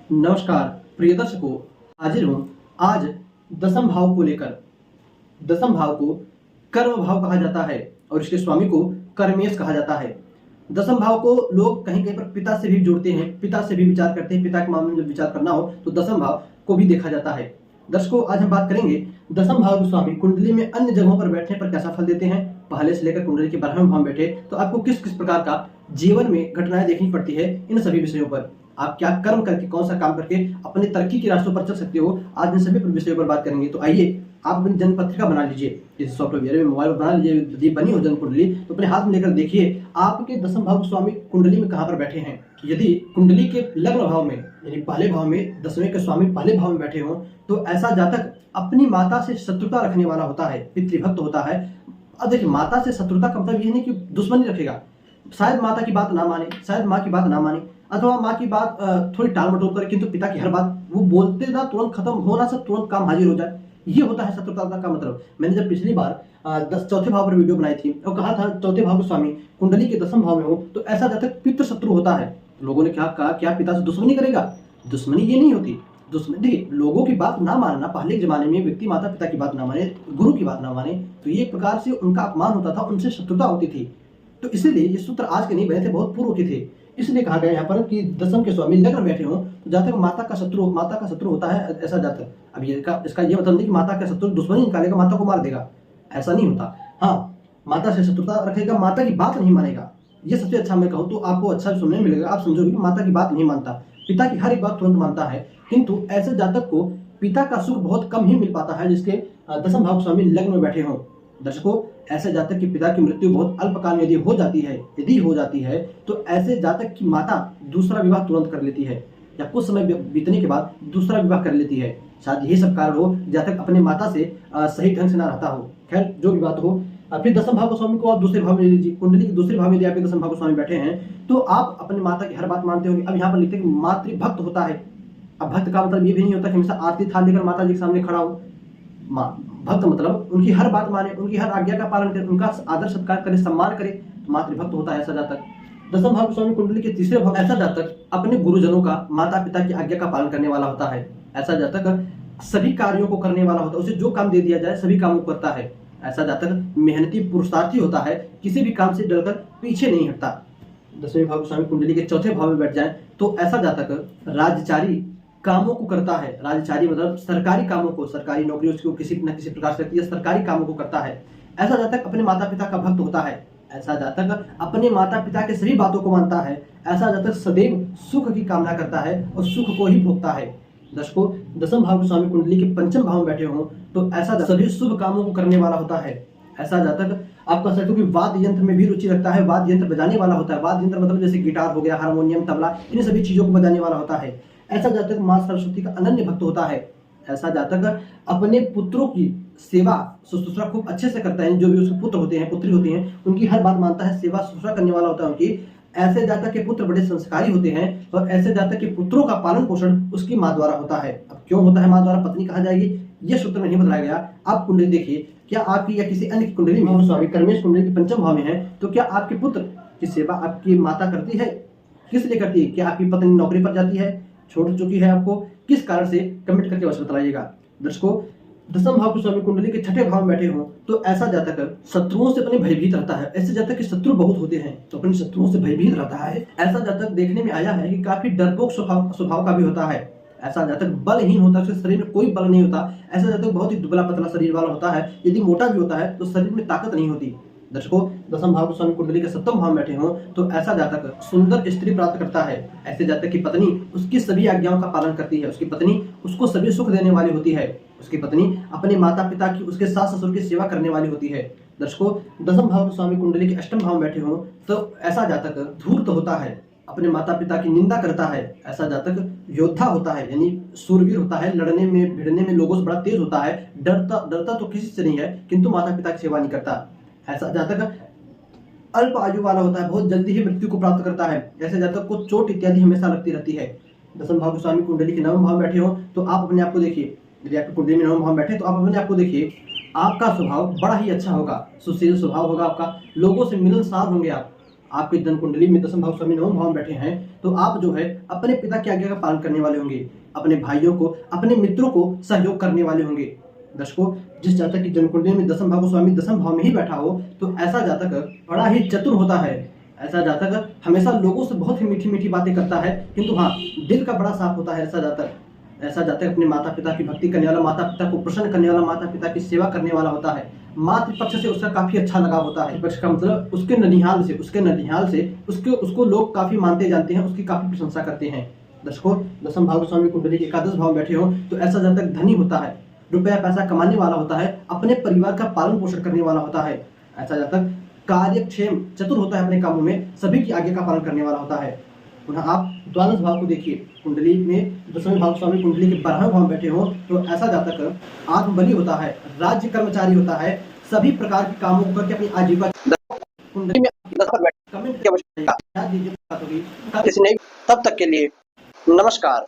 नमस्कार प्रिय दर्शकों, हाजिर हूँ आज दसम भाव को लेकर। दसम भाव को कर्म भाव कहा जाता है और इसके स्वामी को कर्मेश कहा जाता है। दसम भाव को लोग कहीं कहीं पर पिता से भी जोड़ते हैं, पिता से भी विचार करते हैं। पिता के मामले में जब विचार करना हो तो दसम भाव को भी देखा जाता है। दर्शकों, आज हम बात करेंगे दसम भाव के स्वामी कुंडली में अन्य जगहों पर बैठने पर कैसा फल देते हैं। पहले से लेकर कुंडली के 12वें भाव में बैठे तो आपको किस किस प्रकार का जीवन में घटनाएं देखनी पड़ती है। इन सभी विषयों पर आप क्या कर्म करके, कौन सा काम करके अपने तरक्की के रास्तों पर चल सकते हो, आज इन सभी विषयों पर बात करेंगे। तो आइए आप अपनी जन्म पत्रिका बना लीजिए, जैसे सॉफ्टवेयर में मोबाइल पर बना लीजिए। यदि बनी हो जन्म कुंडली तो अपने हाथ में लेकर देखिए आपके दसम भाव स्वामी कुंडली में कहाँ पर बैठे हैं। यदि कुंडली के लग्न भाव में यानी पहले भाव में 10वें के स्वामी पहले भाव में बैठे हो तो ऐसा जातक अपनी माता से शत्रुता रखने वाला होता है, पितृभक्त होता है। अब देखिए, माता से शत्रुता का मतलब ये नहीं कि दुश्मनी रखेगा। शायद माता की बात ना माने, शायद माँ की बात ना माने, अथवा माँ की बात थोड़ी टाल मटोल करे, किंतु पिता की हर बात वो बोलते ना तुरंत खत्म होना से तुरंत काम हाजिर हो जाए। ये होता है शत्रुता का मतलब। मैंने जब पिछली बार चौथे भाव पर वीडियो बनाई थी और कहा था चौथे भाव के स्वामी कुंडली के दसम भाव में हो तो ऐसा जातक पितृ शत्रु होता है। लोगों ने क्या कहा, क्या पिता से दुश्मनी करेगा? दुश्मनी ये नहीं होती। दुश्मनी देखिए, लोगों की बात ना मानना, पहले के जमाने में व्यक्ति माता पिता की बात ना माने, गुरु की बात ना माने तो ये एक प्रकार से उनका अपमान होता था, उनसे शत्रुता होती थी। तो इसीलिए ये सूत्र आज के नहीं बने थे, बहुत पूर्व के थे। इसलिए कहा गया यहाँ पर कि दसम के स्वामी लग्न बैठे हो तो जातक माता का शत्रु होता है ऐसा जातक। अब ये इसका ये मतलब नहीं कि माता का शत्रु दुश्मनी निकालेगा, माता को मार देगा, ऐसा नहीं होता। हाँ, माता से शत्रुता रखेगा, माता की बात नहीं मानेगा। ये सबसे अच्छा मैं कहूँ तो आपको अच्छा सुनने मिलेगा। आप समझोगे कि माता की बात नहीं मानता, पिता की हर एक बात तुरंत मानता है। किंतु ऐसे जातक को पिता का सुख बहुत कम ही मिल पाता है जिसके दसम भाव स्वामी लग्न में बैठे हों। दर्शकों, ऐसे जातक के पिता की मृत्यु बहुत अल्पकाल में यदि हो जाती है तो ऐसे जातक की माता दूसरा विवाह तुरंत कर लेती है या कुछ समय बीतने के बाद दूसरा विवाह कर लेती है। शायद यही सब कारण हो जातक अपने माता से सही ढंग से ना रहता हो। खैर, जो भी बात हो, फिर दसम भाव स्वामी को आप दूसरे भाव में ले लीजिए। कुंडली के दूसरे भाव में यदि आपके दसम भाव स्वामी बैठे हैं तो आप अपनी माता की हर बात मानते होंगे। अब यहाँ पर लिखते हैं कि मातृभक्त होता है। अब भक्त का मतलब ये भी नहीं होता कि हमेशा आरती थाल लेकर माता जी के सामने खड़ा हो। भक्त मतलब उनकी हर बात माने, उनकी हर आज्ञा का पालन करे, उनका आदर सत्कार करे, सम्मान करे, तो मातृभक्त होता है ऐसा जातक। दसम भाव स्वामी कुंडली के तीसरे भाव ऐसा जातक अपने गुरुजनों का, माता पिता की आज्ञा का पालन करने वाला होता है। ऐसा जातक सभी कार्यों को करने वाला होता है, उसे जो काम दे दिया जाए सभी कामों को करता है। ऐसा जातक मेहनती पुरुषार्थी होता है, किसी भी काम से डरकर पीछे नहीं हटता। 10वें भाव स्वामी कुंडली के चौथे भाव में बैठ जाए तो ऐसा जातक राज्यचारी कामों को करता है। राज्यचारी मतलब सरकारी कामों को, सरकारी नौकरी उसको किसी न किसी प्रकार से करती है, सरकारी कामों को करता है। ऐसा जातक अपने माता पिता का भक्त होता है। ऐसा जातक अपने माता पिता के सभी बातों को मानता है। ऐसा जातक सदैव सुख की कामना करता है और सुख को ही भोगता है। दर्शकों, दसम भाव के स्वामी कुंडली के पंचम भाव में बैठे हों तो ऐसा सभी शुभ कामों को करने वाला होता है। ऐसा जातक आप कह सकते हो कि वाद्य यंत्र में भी रुचि रखता है, वाद्य यंत्र बजाने वाला होता है। वाद्य यंत्र मतलब जैसे गिटार हो गया, हारमोनियम, तबला, इन सभी चीजों को बजाने वाला होता है। ऐसा जातक मां सरस्वती का अनन्य भक्त होता है। ऐसा जातक अपने पुत्रों की सेवा शुश्रूषा खूब अच्छे से करता है। जो भी उसके पुत्र होते हैं, पुत्री होती हैं, उनकी हर बात मानता है, सेवा शुश्रूषा करने वाला होता है उनकी। ऐसे जातक के पुत्र बड़े संस्कारी होते हैं और ऐसे जातक के पुत्रों का पालन पोषण उसकी माँ द्वारा होता है। अब क्यों होता है माँ द्वारा, पत्नी कहा जाएगी, यह सूत्र में नहीं बताया गया। आप कुंडली देखिए, क्या आपकी या किसी अन्य की कुंडली में स्वामी कर्मेश कुंडली के पंचम भाव में है तो क्या आपके पुत्र की सेवा आपकी माता करती है? किस लिए करती है? क्या आपकी पत्नी नौकरी पर जाती है, छोड़ चुकी है आपको, किस कारण से, कमेंट करके अवश्य बताइएगा। दर्शकों, दसम भाव के स्वामी कुंडली के छठे भाव में बैठे हों तो ऐसा जातक शत्रुओं से अपने भयभीत रहता है। ऐसे जातक के शत्रु बहुत होते हैं तो अपने शत्रुओं से भयभीत रहता है। ऐसा जातक देखने में आया है कि काफी डरपोक स्वभाव का भी होता है। ऐसा जातक बलहीन होता है, उसके शरीर में कोई बल नहीं होता। ऐसा जातक बहुत ही दुबला पतला शरीर वाला होता है। यदि मोटा भी होता है तो शरीर में ताकत नहीं होती। दर्शकों, दसम भाव के स्वामी कुंडली के सप्तम भाव में बैठे हों तो ऐसा जातक सुंदर स्त्री प्राप्त करता है। ऐसे जातक की पत्नी उसकी सभी आज्ञाओं का पालन करती है। उसकी पत्नी उसको सभी सुख देने वाली होती है। उसकी पत्नी अपने माता पिता की, उसके सास ससुर की सेवा करने वाली होती है। दर्शकों, दसम भाव के स्वामी कुंडली के अष्टम भाव में बैठे हों तो ऐसा जातक धूर्त होता है, अपने माता पिता की निंदा करता है। ऐसा जातक योद्धा होता है, यानी सूरवीर होता है, लड़ने में भिड़ने में लोगों से बड़ा तेज होता है। डरता तो किसी से नहीं है किंतु माता पिता की सेवा नहीं करता। ऐसा जातक अल्प आयु वाला होता है, बहुत जल्दी ही मृत्यु को प्राप्त करता है। ऐसे जातक को चोट इत्यादि हमेशा लगती रहती है। दसम भाव के स्वामी कुंडली के नवम भाव में बैठे हो तो आप अपने आप को देखिए। यदि आपकी कुंडली में नवम भाव में बैठे तो आप अपने आप को देखिए, आपका स्वभाव बड़ा ही अच्छा होगा, सुशील स्वभाव होगा आपका, लोगों से मिलनसार होंगे आपकी जन्म कुंडली में दसम भाव स्वामी नवम भाव में बैठे हैं तो आप जो है अपने पिता की आज्ञा का पालन करने वाले होंगे, अपने भाइयों को, अपने मित्रों को सहयोग करने वाले होंगे। दर्शकों, जिस जातक की जन्म कुंडली में दसम भाव को स्वामी दसम भाव में ही बैठा हो तो ऐसा जातक बड़ा ही चतुर होता है। ऐसा जातक हमेशा लोगों से बहुत ही मीठी मीठी बातें करता है, किंतु हाँ, दिल का बड़ा साफ होता है। ऐसा जातक अपने माता पिता की भक्ति करने वाला, माता पिता को प्रसन्न करने वाला, माता पिता की सेवा करने वाला होता है। मातृपक्ष से उसका काफी अच्छा लगाव होता है। पक्ष का मतलब उसके ननिहाल से उसको लोग काफी मानते जानते हैं, उसकी काफी प्रशंसा करते हैं। दर्शकों, दसम भाव स्वामी कुंडली के एकादश भाव में बैठे हो तो ऐसा जातक धनी होता है, रुपया पैसा कमाने वाला होता है, अपने परिवार का पालन पोषण करने वाला होता है। ऐसा जातक कार्यक्षेम चतुर होता है, अपने कामों में सभी की आज्ञा का पालन करने वाला होता है। पुनः आप द्वादश भाव को देखिए, कुंडली में दसवें भाव स्वामी कुंडली के 12वें भाव में बैठे हो तो ऐसा जातक आत्मबली होता है, राज्य कर्मचारी होता है, सभी प्रकार के कामों को करके अपनी आजीविका कुंडली में कमेंट की आवश्यकता है। तब तक के लिए नमस्कार।